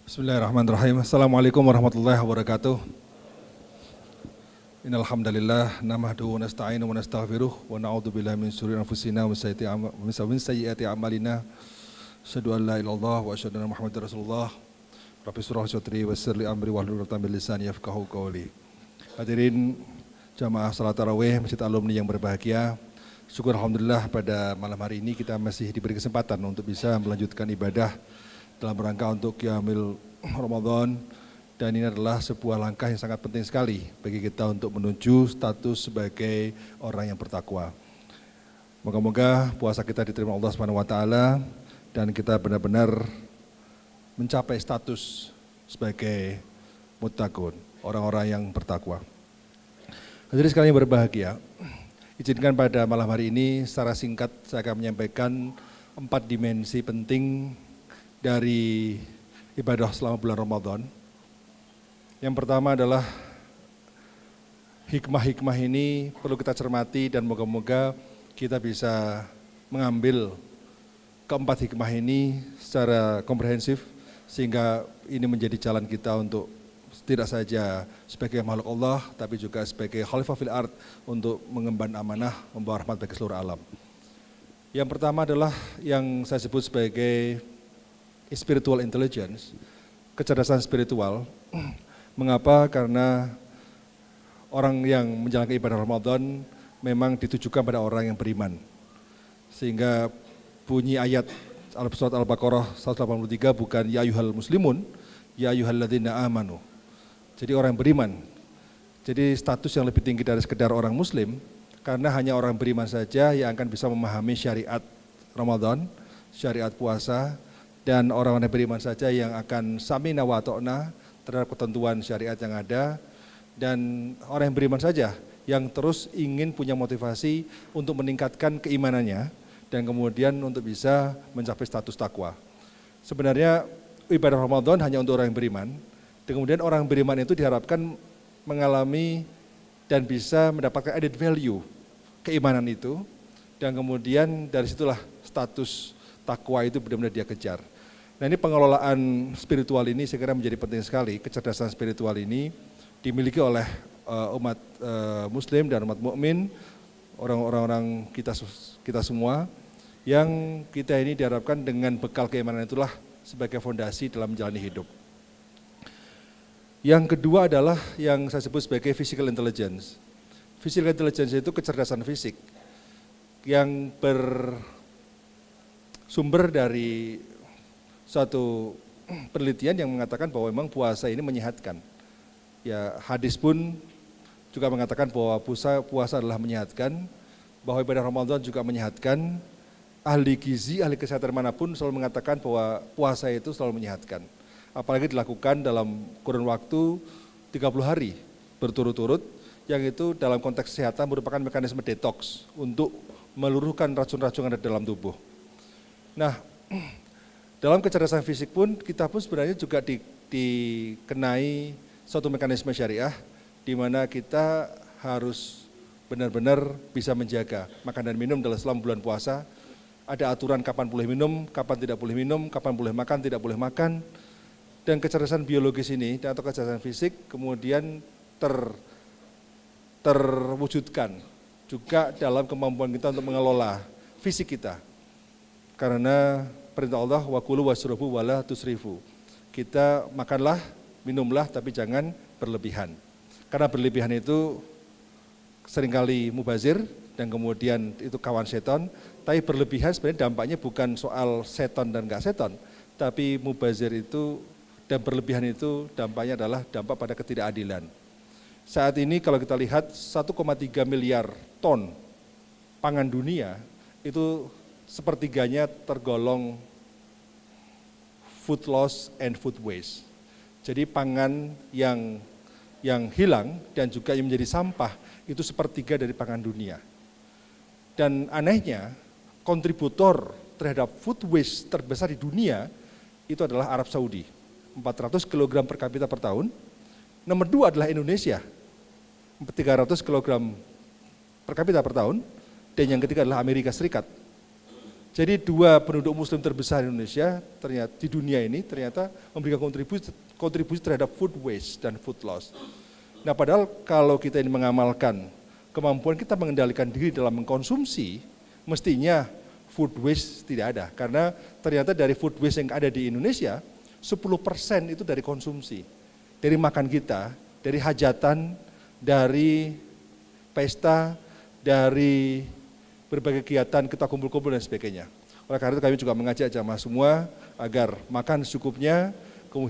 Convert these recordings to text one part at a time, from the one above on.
Bismillahirrahmanirrahim. Assalamualaikum warahmatullahi wabarakatuh. Innal hamdalillah nahmaduhu wa nasta'inu wa nastaghfiruh wa na'udzu billahi min syururi anfusina wa min sayyiati a'malina. Asyhadu an la ilaha illallah wa asyhadu anna Muhammadar Rasulullah. Rabbi shrah li sadri wa yassir li amri wahlul 'uqdatam min lisani yafqahu qawli. Hadirin jamaah salat tarawih Masjid Alumni yang berbahagia. Syukur alhamdulillah pada malam hari ini kita masih diberi kesempatan untuk bisa melanjutkan ibadah dalam rangka untuk Qiyamul Ramadan, dan ini adalah sebuah langkah yang sangat penting sekali bagi kita untuk menuju status sebagai orang yang bertakwa. Moga-moga puasa kita diterima Allah Subhanahu wa taala dan kita benar-benar mencapai status sebagai muttaqun, orang-orang yang bertakwa. Hadirin sekalian yang berbahagia, izinkan pada malam hari ini secara singkat saya akan menyampaikan 4 dimensi penting dari ibadah selama bulan Ramadan. Yang pertama adalah hikmah-hikmah ini perlu kita cermati dan moga-moga kita bisa mengambil keempat hikmah ini secara komprehensif sehingga ini menjadi jalan kita untuk tidak saja sebagai makhluk Allah tapi juga sebagai khalifah fil ard untuk mengemban amanah membawa rahmat bagi seluruh alam. Yang pertama adalah yang saya sebut sebagai spiritual intelligence, kecerdasan spiritual. Mengapa? Karena orang yang menjalankan ibadah Ramadan memang ditujukan pada orang yang beriman. Sehingga bunyi ayat surat Al-Baqarah 183 bukan ya ayyuhal muslimun, ya ayyuhalladzina amanu. Jadi orang yang beriman. Jadi status yang lebih tinggi dari sekedar orang muslim, karena hanya orang beriman saja yang akan bisa memahami syariat Ramadan, syariat puasa, dan orang-orang beriman saja yang akan samina wa ta'na terhadap ketentuan syariat yang ada, dan orang yang beriman saja yang terus ingin punya motivasi untuk meningkatkan keimanannya dan kemudian untuk bisa mencapai status takwa. Sebenarnya ibadah Ramadan hanya untuk orang yang beriman, dan kemudian orang yang beriman itu diharapkan mengalami dan bisa mendapatkan added value keimanan itu, dan kemudian dari situlah status takwa itu benar-benar dia kejar. Nah, ini pengelolaan spiritual ini saya kira menjadi penting sekali. Kecerdasan spiritual ini dimiliki oleh umat muslim dan umat mukmin, orang-orang kita semua, yang kita ini diharapkan dengan bekal keimanan itulah sebagai fondasi dalam menjalani hidup. Yang kedua adalah yang saya sebut sebagai physical intelligence. Physical intelligence itu kecerdasan fisik yang bersumber dari suatu penelitian yang mengatakan bahwa memang puasa ini menyehatkan. Ya, hadis pun juga mengatakan bahwa puasa adalah menyehatkan, bahwa ibadah Ramadan juga menyehatkan. Ahli gizi, ahli kesehatan manapun selalu mengatakan bahwa puasa itu selalu menyehatkan. Apalagi dilakukan dalam kurun waktu 30 hari berturut-turut, yang itu dalam konteks kesehatan merupakan mekanisme detox untuk meluruhkan racun-racun yang ada dalam tubuh. Nah, dalam kecerdasan fisik pun kita pun sebenarnya juga dikenai suatu mekanisme syariah di mana kita harus benar-benar bisa menjaga makan dan minum dalam selama bulan puasa. Ada aturan kapan boleh minum, kapan tidak boleh minum, kapan boleh makan, tidak boleh makan. Dan kecerdasan biologis ini atau kecerdasan fisik kemudian terwujudkan juga dalam kemampuan kita untuk mengelola fisik kita. Karena perintah Allah wa kulu wasrabu wala tusrifu. Kita makanlah, minumlah tapi jangan berlebihan. Karena berlebihan itu seringkali mubazir dan kemudian itu kawan setan. Tapi berlebihan sebenarnya dampaknya bukan soal setan dan enggak setan, tapi mubazir itu dan berlebihan itu dampaknya adalah dampak pada ketidakadilan. Saat ini kalau kita lihat 1,3 miliar ton pangan dunia itu sepertiganya tergolong food loss and food waste. Jadi pangan yang hilang dan juga yang menjadi sampah itu sepertiga dari pangan dunia. Dan anehnya kontributor terhadap food waste terbesar di dunia itu adalah Arab Saudi, 400 kg per kapita per tahun. Nomor 2 adalah Indonesia, 300 kg per kapita per tahun. Dan yang ketiga adalah Amerika Serikat. Jadi dua penduduk muslim terbesar di Indonesia ternyata di dunia ini ternyata memberikan kontribusi terhadap food waste dan food loss. Nah, padahal kalau kita ini mengamalkan kemampuan kita mengendalikan diri dalam mengkonsumsi, mestinya food waste tidak ada. Karena ternyata dari food waste yang ada di Indonesia, 10% itu dari konsumsi. Dari makan kita, dari hajatan, dari pesta, dari berbagai kegiatan kita kumpul-kumpul dan sebagainya. Oleh karena itu kami juga mengajak jamaah semua agar makan secukupnya,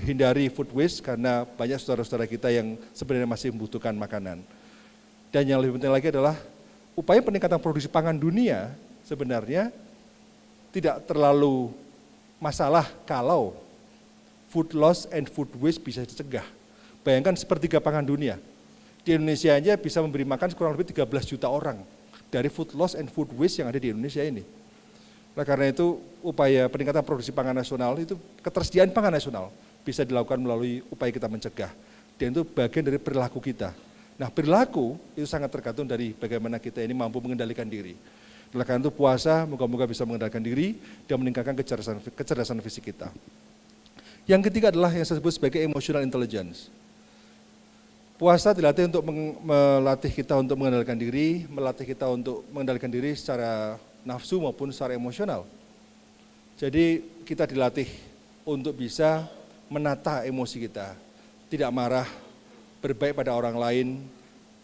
hindari food waste karena banyak saudara-saudara kita yang sebenarnya masih membutuhkan makanan. Dan yang lebih penting lagi adalah upaya peningkatan produksi pangan dunia sebenarnya tidak terlalu masalah kalau food loss and food waste bisa dicegah. Bayangkan sepertiga pangan dunia. Di Indonesia aja bisa memberi makan kurang lebih 13 juta orang dari food loss and food waste yang ada di Indonesia ini. Oleh karena itu upaya peningkatan produksi pangan nasional itu ketersediaan pangan nasional bisa dilakukan melalui upaya kita mencegah. Dan itu bagian dari perilaku kita. Nah, perilaku itu sangat tergantung dari bagaimana kita ini mampu mengendalikan diri. Oleh karena itu puasa moga-moga bisa mengendalikan diri dan meningkatkan kecerdasan fisik kita. Yang ketiga adalah yang saya sebut sebagai emotional intelligence. Puasa dilatih untuk melatih kita untuk mengendalikan diri, melatih kita untuk mengendalikan diri secara nafsu maupun secara emosional. Jadi kita dilatih untuk bisa menata emosi kita, tidak marah, berbaik pada orang lain,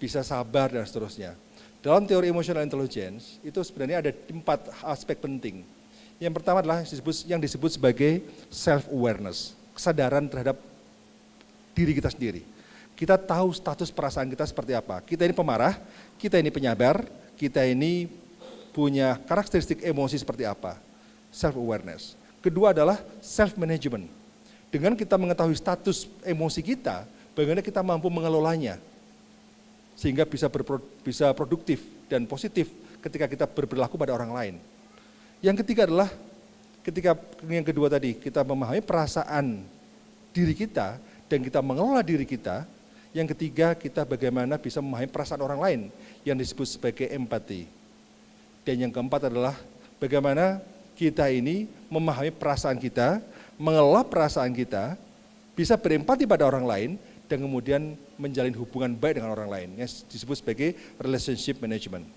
bisa sabar dan seterusnya. Dalam teori emotional intelligence itu sebenarnya ada 4 aspek penting. Yang pertama adalah yang disebut sebagai self-awareness, kesadaran terhadap diri kita sendiri. Kita tahu status perasaan kita seperti apa. Kita ini pemarah, kita ini penyabar, kita ini punya karakteristik emosi seperti apa. Self-awareness. Kedua adalah self-management. Dengan kita mengetahui status emosi kita, bagaimana kita mampu mengelolanya. Sehingga bisa produktif dan positif ketika kita berperilaku pada orang lain. Yang ketiga adalah, yang kedua tadi, kita memahami perasaan diri kita dan kita mengelola diri kita. Yang ketiga, kita bagaimana bisa memahami perasaan orang lain yang disebut sebagai empati. Dan yang keempat adalah bagaimana kita ini memahami perasaan kita, mengelola perasaan kita, bisa berempati pada orang lain, dan kemudian menjalin hubungan baik dengan orang lain, yang disebut sebagai relationship management.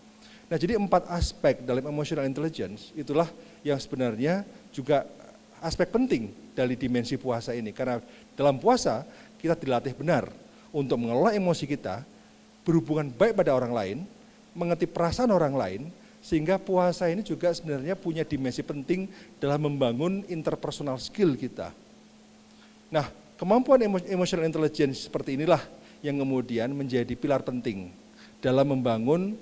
Nah, jadi 4 aspek dalam emotional intelligence itulah yang sebenarnya juga aspek penting dari dimensi puasa ini. Karena dalam puasa kita dilatih benar untuk mengelola emosi kita, berhubungan baik pada orang lain, mengerti perasaan orang lain, sehingga puasa ini juga sebenarnya punya dimensi penting dalam membangun interpersonal skill kita. Nah, kemampuan emotional intelligence seperti inilah yang kemudian menjadi pilar penting dalam membangun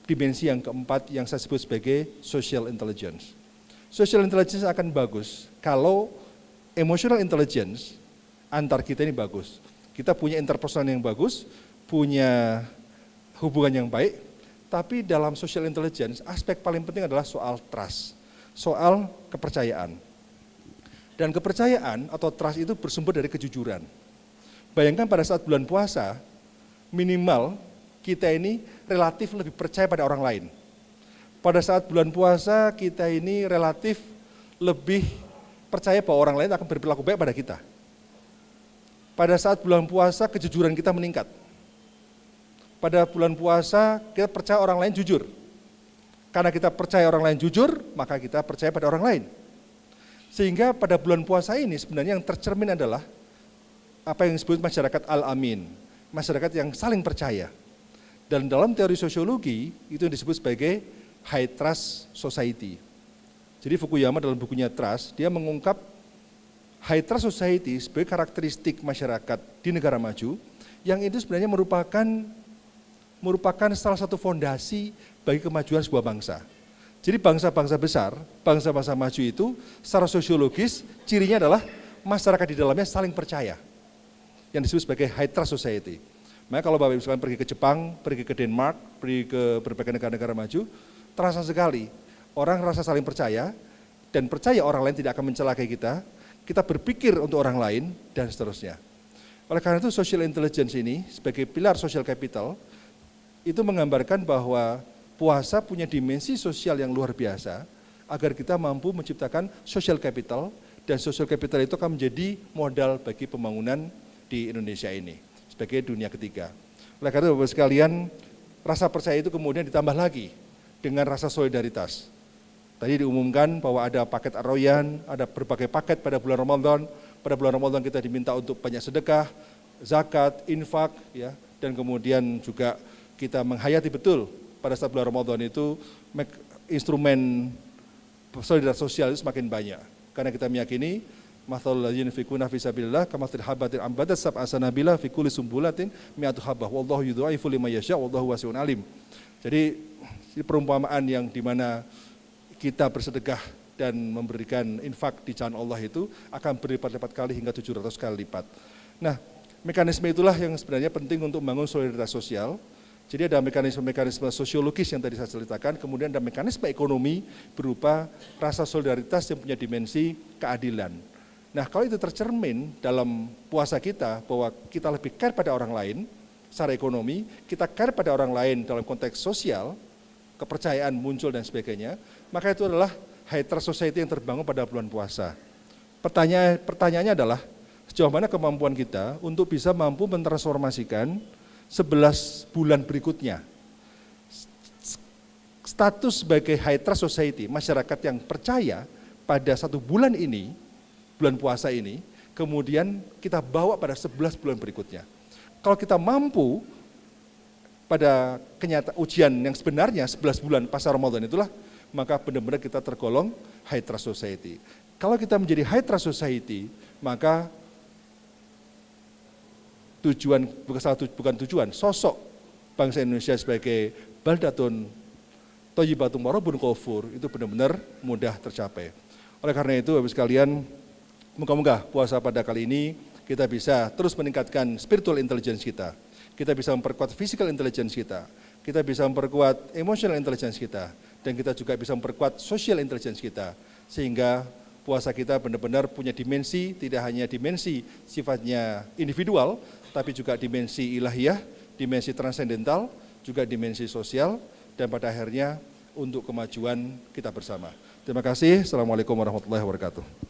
dimensi yang keempat yang saya sebut sebagai social intelligence. Social intelligence akan bagus kalau emotional intelligence antar kita ini bagus. Kita punya interpersonal yang bagus, punya hubungan yang baik, tapi dalam social intelligence aspek paling penting adalah soal trust, soal kepercayaan. Dan kepercayaan atau trust itu bersumber dari kejujuran. Bayangkan pada saat bulan puasa, minimal kita ini relatif lebih percaya pada orang lain. Pada saat bulan puasa kita ini relatif lebih percaya bahwa orang lain akan berperilaku baik pada kita. Pada saat bulan puasa kejujuran kita meningkat. Pada bulan puasa kita percaya orang lain jujur. Karena kita percaya orang lain jujur, maka kita percaya pada orang lain. Sehingga pada bulan puasa ini sebenarnya yang tercermin adalah apa yang disebut masyarakat al-amin, masyarakat yang saling percaya. Dan dalam teori sosiologi itu disebut sebagai high trust society. Jadi Fukuyama dalam bukunya Trust, dia mengungkap high trust society sebagai karakteristik masyarakat di negara maju yang itu sebenarnya merupakan salah satu fondasi bagi kemajuan sebuah bangsa. Jadi bangsa-bangsa besar, bangsa-bangsa maju itu secara sosiologis cirinya adalah masyarakat di dalamnya saling percaya. Yang disebut sebagai high trust society. Makanya kalau Bapak Ibu sekalian pergi ke Jepang, pergi ke Denmark, pergi ke berbagai negara-negara maju, terasa sekali orang rasa saling percaya dan percaya orang lain tidak akan mencelakai kita berpikir untuk orang lain, dan seterusnya. Oleh karena itu social intelligence ini sebagai pilar social capital, itu menggambarkan bahwa puasa punya dimensi sosial yang luar biasa, agar kita mampu menciptakan social capital, dan social capital itu akan menjadi modal bagi pembangunan di Indonesia ini sebagai dunia ketiga. Oleh karena itu Bapak sekalian, rasa percaya itu kemudian ditambah lagi dengan rasa solidaritas. Tadi diumumkan bahwa ada paket Ar-Royan, ada berbagai paket pada bulan Ramadan. Pada bulan Ramadan kita diminta untuk banyak sedekah, zakat, infak, ya, dan kemudian juga kita menghayati betul pada saat bulan Ramadan itu instrumen solidaritas sosial itu semakin banyak. Karena kita meyakini mathalul ladzina yunfiquna fi sabilillah kamathali habatin ambatat sab'a sanabila fi kulli sumbulatin mi'atu habbah wallahu yudha'ifu liman yasha' wallahu wasi'un alim. Jadi perumpamaan yang dimana kita bersedekah dan memberikan infak di jalan Allah itu akan berlipat-lipat kali hingga 700 kali lipat. Nah, mekanisme itulah yang sebenarnya penting untuk membangun solidaritas sosial. Jadi ada mekanisme sosiologis yang tadi saya ceritakan, kemudian ada mekanisme ekonomi berupa rasa solidaritas yang punya dimensi keadilan. Nah, kalau itu tercermin dalam puasa kita, bahwa kita lebih care pada orang lain secara ekonomi, kita care pada orang lain dalam konteks sosial, kepercayaan muncul dan sebagainya, maka itu adalah high trust society yang terbangun pada bulan puasa. Pertanyaannya adalah, sejauh mana kemampuan kita untuk bisa mampu mentransformasikan 11 bulan berikutnya. Status sebagai high trust society, masyarakat yang percaya pada 1 bulan ini, bulan puasa ini, kemudian kita bawa pada 11 bulan berikutnya. Kalau kita mampu pada ujian yang sebenarnya 11 bulan pasca Ramadan itulah, maka benar-benar kita tergolong high trust society. Kalau kita menjadi high trust society, maka sosok bangsa Indonesia sebagai baldatun thayyibatun wa rabbun ghafur itu benar-benar mudah tercapai. Oleh karena itu Bapak sekalian, moga-moga puasa pada kali ini kita bisa terus meningkatkan spiritual intelligence kita. Kita bisa memperkuat physical intelligence kita bisa memperkuat emotional intelligence kita, dan kita juga bisa memperkuat social intelligence kita, sehingga puasa kita benar-benar punya dimensi, tidak hanya dimensi sifatnya individual, tapi juga dimensi ilahiyah, dimensi transendental, juga dimensi sosial, dan pada akhirnya untuk kemajuan kita bersama. Terima kasih. Assalamualaikum warahmatullahi wabarakatuh.